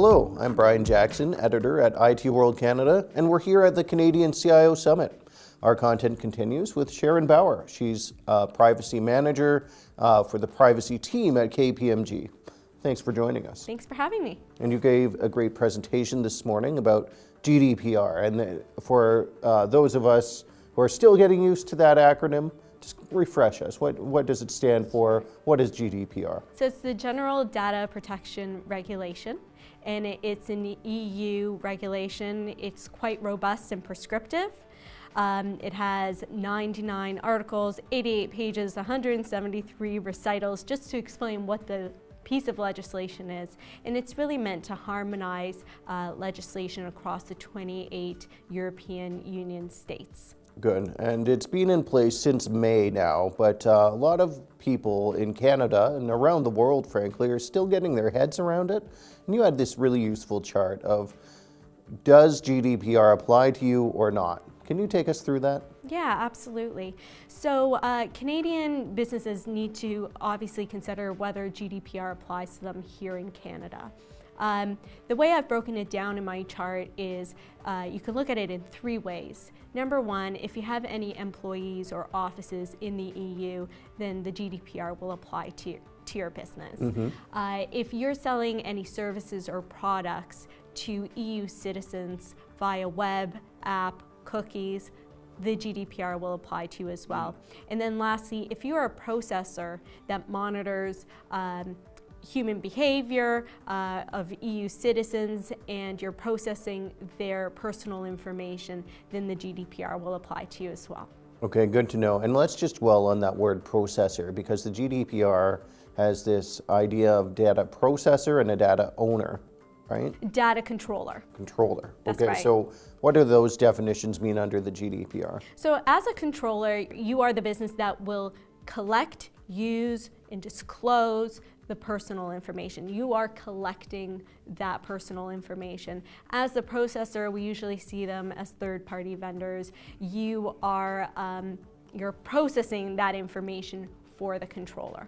Hello, I'm Brian Jackson, editor at IT World Canada, and we're here at the Canadian CIO Summit. Our content continues with Sharon Bauer. She's a privacy manager for the privacy team at KPMG. Thanks for joining us. Thanks for having me. And you gave a great presentation this morning about GDPR. And for those of us who are still getting used to that acronym, just refresh us. What does it stand for? What is GDPR? So it's the General Data Protection Regulation, and it's an EU regulation. It's quite robust and prescriptive. It has 99 articles, 88 pages, 173 recitals, just to explain what the piece of legislation is. And it's really meant to harmonize legislation across the 28 European Union states. Good, and it's been in place since May now, but a lot of people in Canada and around the world, frankly, are still getting their heads around it. And you had this really useful chart of, does GDPR apply to you or not? Can you take us through that? Yeah, absolutely. So Canadian businesses need to obviously consider whether GDPR applies to them here in Canada. The way I've broken it down in my chart is you can look at it in three ways. Number one, if you have any employees or offices in the EU, then the GDPR will apply to your business. Mm-hmm. If you're selling any services or products to EU citizens via web, app, cookies, the GDPR will apply to you as well. And then lastly, if you are a processor that monitors human behavior of EU citizens and you're processing their personal information, then the GDPR will apply to you as well. Okay, good to know. And let's just dwell on that word processor, because the GDPR has this idea of data processor and a data owner, right? Data controller. Controller. That's okay, right. So what do those definitions mean under the GDPR? So as a controller, you are the business that will collect, use, and disclose the personal information. You are collecting that personal information. As the processor, we usually see them as third-party vendors. You are you're processing that information for the controller.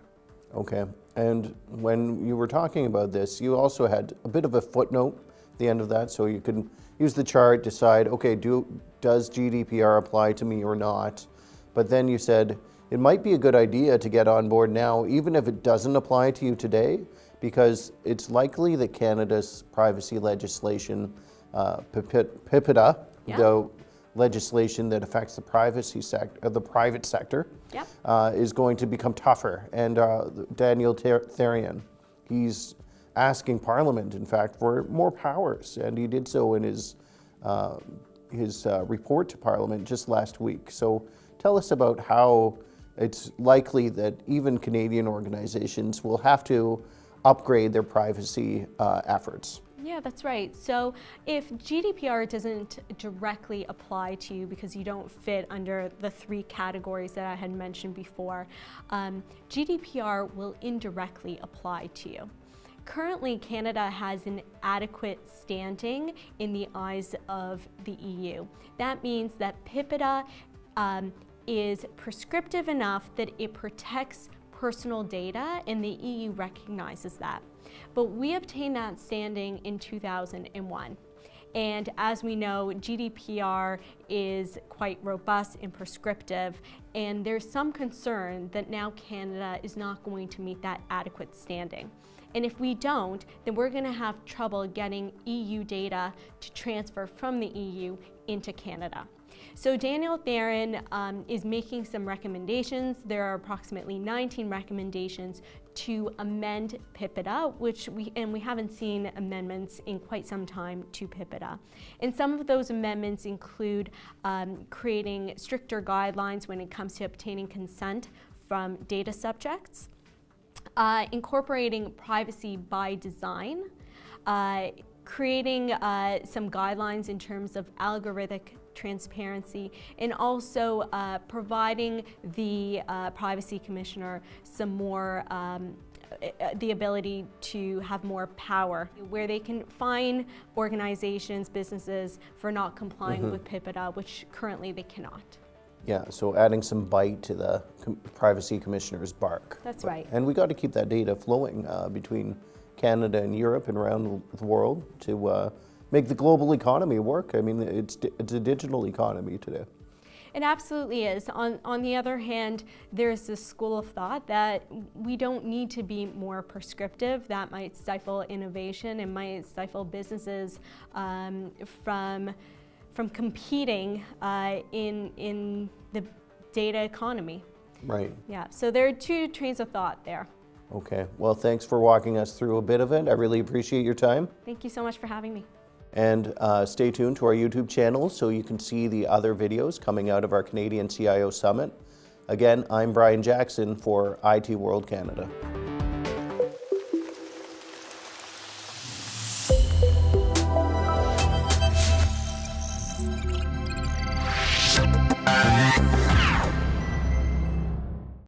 Okay, and when you were talking about this, you also had a bit of a footnote at the end of that, so you could use the chart, decide, okay, does GDPR apply to me or not? But then you said, it might be a good idea to get on board now, even if it doesn't apply to you today, because it's likely that Canada's privacy legislation, PIPEDA, the legislation that affects the privacy sector, the private sector, is going to become tougher. And Daniel Therian, he's asking Parliament, in fact, for more powers, and he did so in his report to Parliament just last week. So tell us about how it's likely that even Canadian organizations will have to upgrade their privacy efforts. Yeah, that's right. So if GDPR doesn't directly apply to you because you don't fit under the three categories that I had mentioned before, GDPR will indirectly apply to you. Currently, Canada has an adequate standing in the eyes of the EU. That means that PIPEDA is prescriptive enough that it protects personal data, and the EU recognizes that. But we obtained that standing in 2001. And as we know, GDPR is quite robust and prescriptive, and there's some concern that now Canada is not going to meet that adequate standing. And if we don't, then we're going to have trouble getting EU data to transfer from the EU into Canada. So Daniel Therian is making some recommendations. There are approximately 19 recommendations to amend PIPEDA, we haven't seen amendments in quite some time to PIPEDA. And some of those amendments include creating stricter guidelines when it comes to obtaining consent from data subjects, incorporating privacy by design, creating some guidelines in terms of algorithmic transparency, and also providing the Privacy Commissioner some more the ability to have more power, where they can fine organizations, businesses for not complying with PIPEDA, which currently they cannot. Yeah, so adding some bite to the Privacy Commissioner's bark. That's right. And we got to keep that data flowing between Canada and Europe and around the world to make the global economy work. I mean, it's a digital economy today. It absolutely is. On the other hand, there's this school of thought that we don't need to be more prescriptive. That might stifle innovation and might stifle businesses from competing in the data economy. Right. Yeah, so there are two trains of thought there. Okay, well, thanks for walking us through a bit of it. I really appreciate your time. Thank you so much for having me. And stay tuned to our YouTube channel so you can see the other videos coming out of our Canadian CIO Summit. Again, I'm Brian Jackson for IT World Canada.